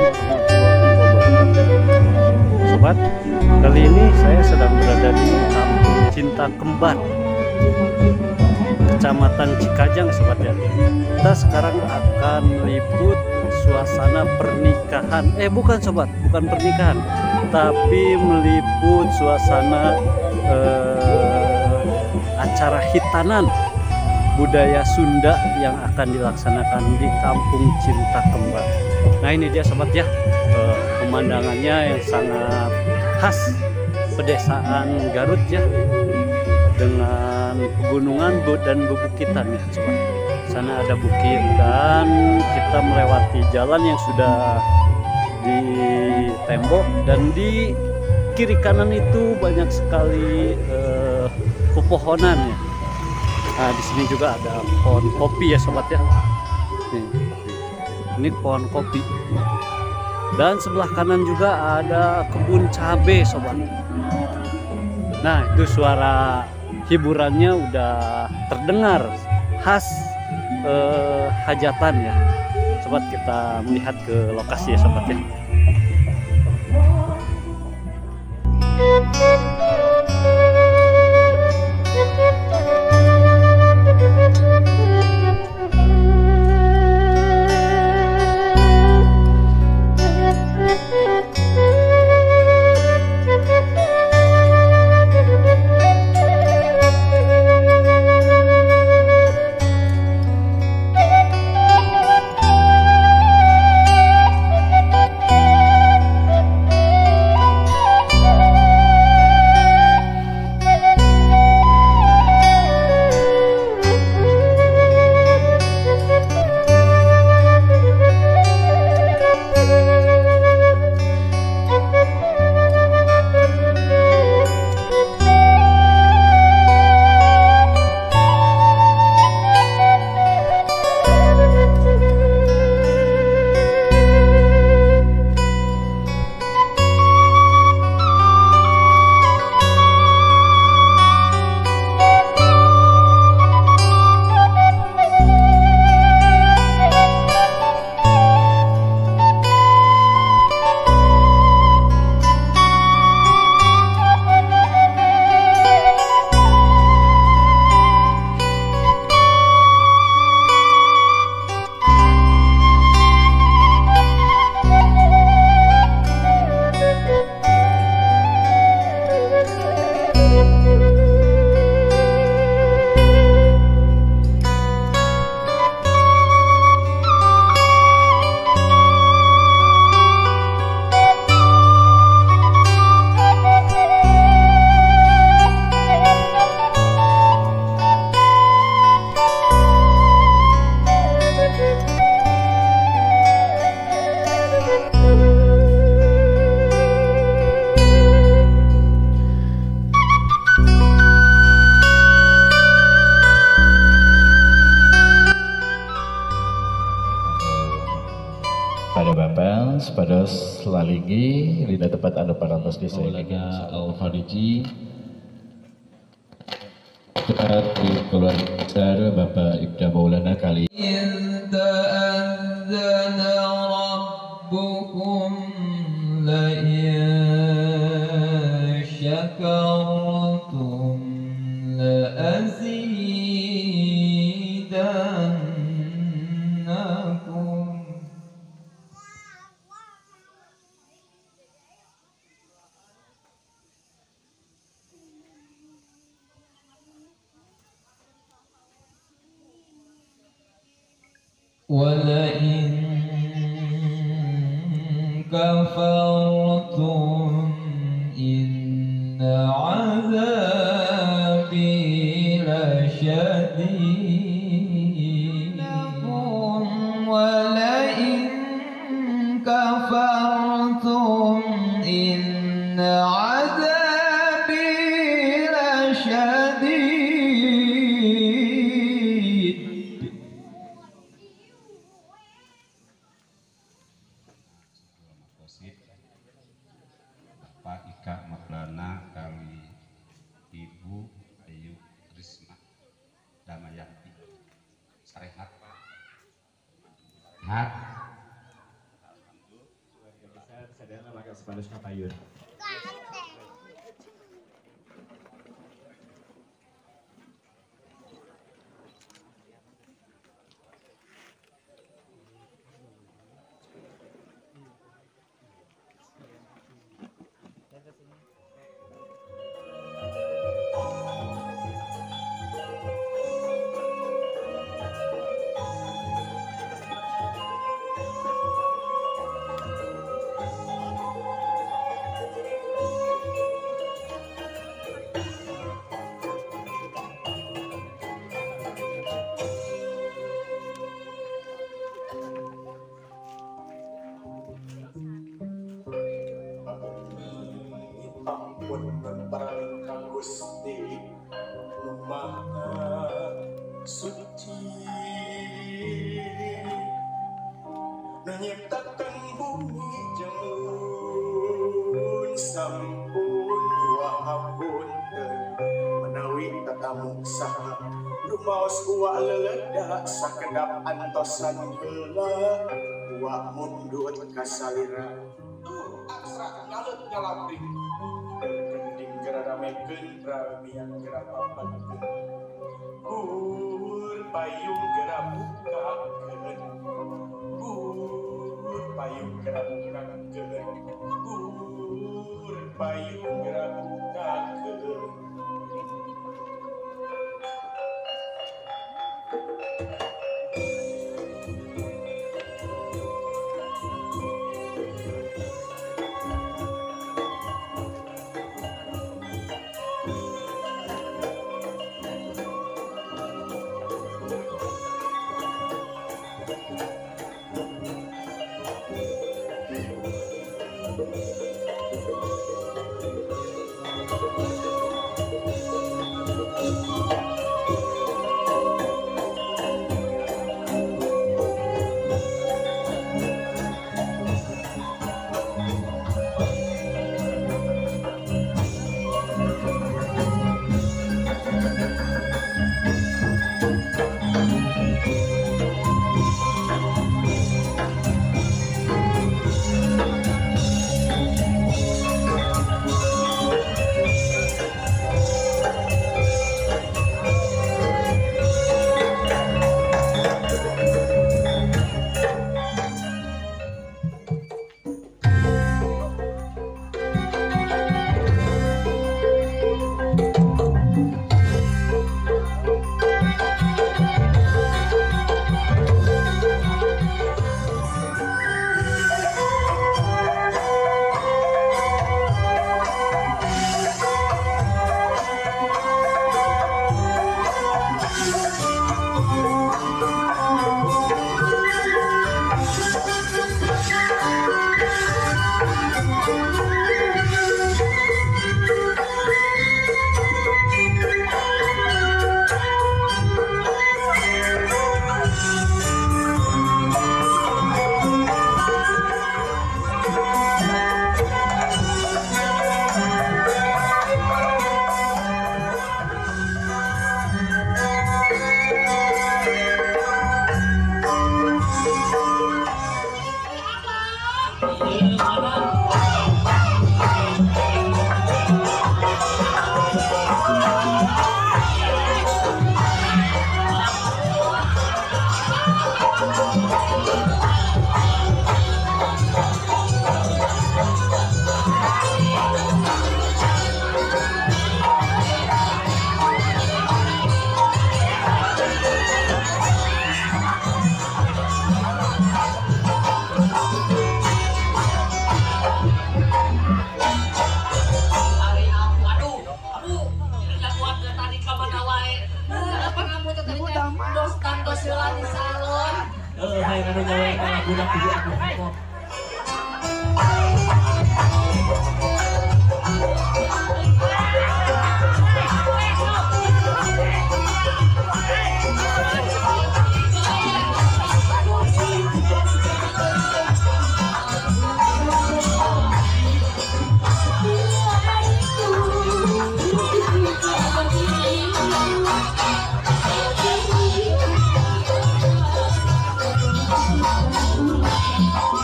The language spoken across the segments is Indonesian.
warahmatullahi wabarakatuh. Sobat, kali ini saya sedang berada di Kampung Cinta Kembar, Kecamatan Cikajang, sobat ya. Kita sekarang akan meliput suasana pernikahan. Bukan sobat, bukan pernikahan, tapi meliput suasana acara hitanan budaya Sunda yang akan dilaksanakan di Kampung Cinta Kembar. Nah ini dia sobat ya, pemandangannya yang sangat khas pedesaan Garut ya, dengan pegunungan dan bebukitan ya sobat. Sana ada bukit dan kita melewati jalan yang sudah ditembok, dan di kiri kanan itu banyak sekali pepohonan ya. Nah di sini juga ada pohon kopi ya sobat ya. Ini pohon kopi. Dan sebelah kanan juga ada kebun cabai sobat. Nah itu suara hiburannya udah terdengar, khas hajatan ya sobat. Kita melihat ke lokasi ya sobat ya. pada selaligi lina tempat anda parantos desa Maulana Al-Fariji dari keluarga besar Bapak Ibda Maulana kali ولئن كفرتم إن عذابي لشديد ولئن كفرتم إن عذابي لشديد. Bapak Ika Maulana kali Ibu Ayu Risma Damayanti sarehat Pak. Sehat. Dan pakai sepandus kapayun. Ampun paling Kang Gusti Maha Suci nyiptakan bumi jeung sampun wahapunten menawi tatamu saha rumaos uwa leledak sakedap antosan heula uwa mundut kasalira aksra ngalut ngalabring gending gerada mekeun pramian gera papakeun gur payung gera bukakeun gur payung gera bukakeun gur payung gera bukakeun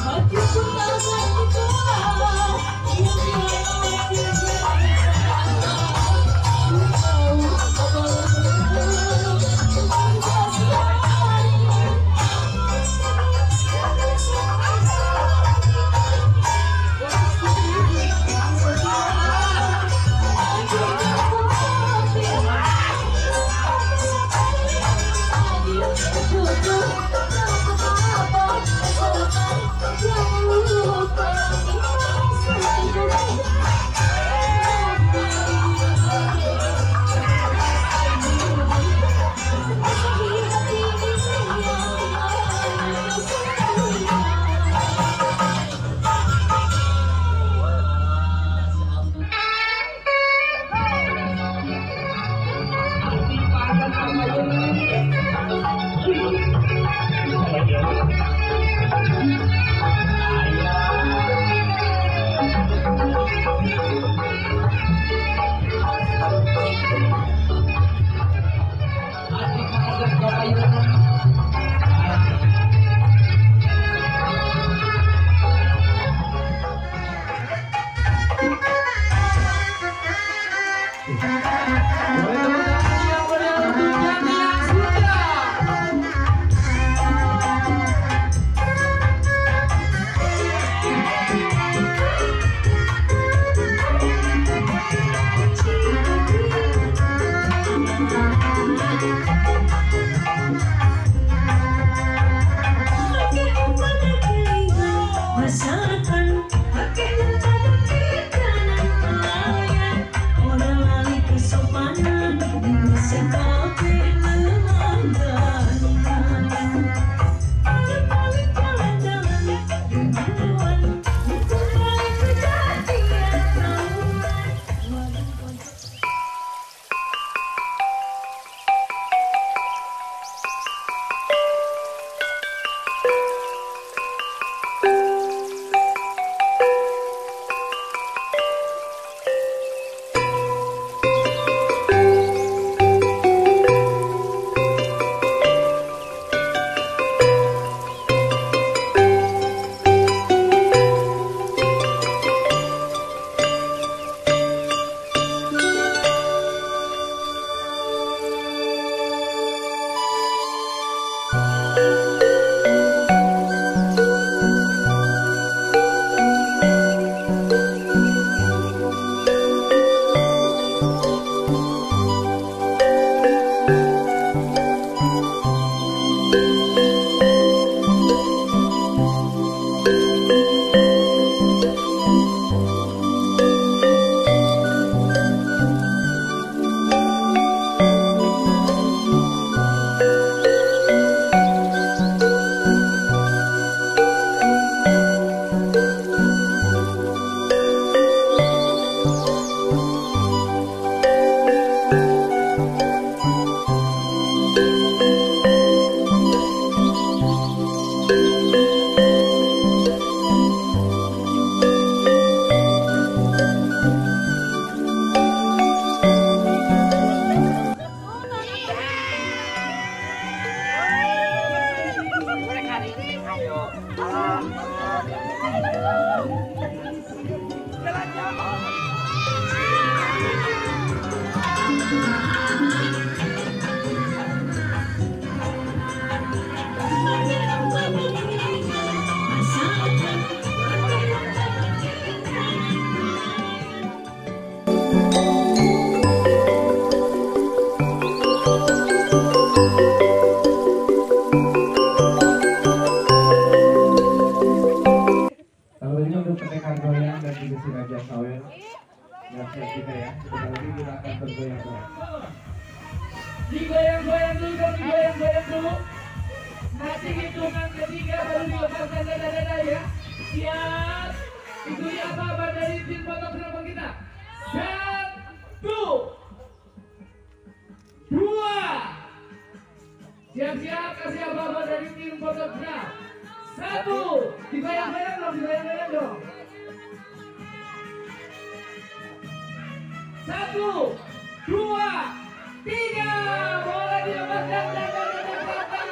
What? Tentunya untuk pendekar goyang dan juga si Raja Sawel. Siap-siap kita ya. Sebentar lagi kita akan bergoyang-goyang. Digoyang-goyang dulu dong, digoyang-goyang dulu. Nanti hitungan ketiga baru dilepaskan dada-dada ya. Siap. Ikuti apa-apa dari tim fotografer kita. 1, 2. Siap-siap kasih apa-apa dari tim fotografer. 1. Digoyang-goyang dong, digoyang-goyang dong. 1, 2, 3. Boleh dilepaskan dada-dada belakang.